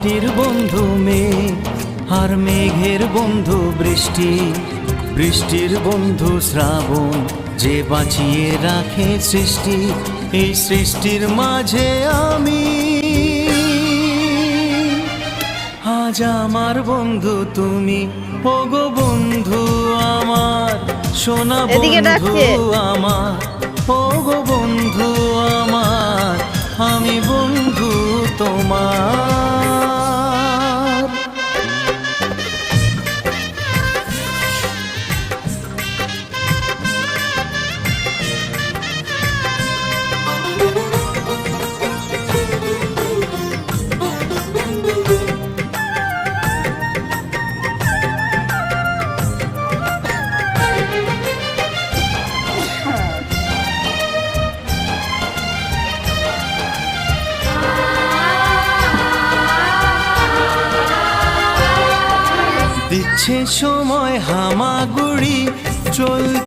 বৃষ্টির বন্ধু মেঘ আর মেঘের বন্ধু বৃষ্টি, বৃষ্টির বন্ধু শ্রাবণ, যে বাঁচিয়ে রাখে সৃষ্টি। এই সৃষ্টির মাঝে আমি আজ আমার বন্ধু তুমি, ওগো বন্ধু আমার, সোনা বন্ধু আমার, ওগো বন্ধু আমার, আমি বন্ধু তোমার। দিচ্ছে সময় হামাগুড়ি চল।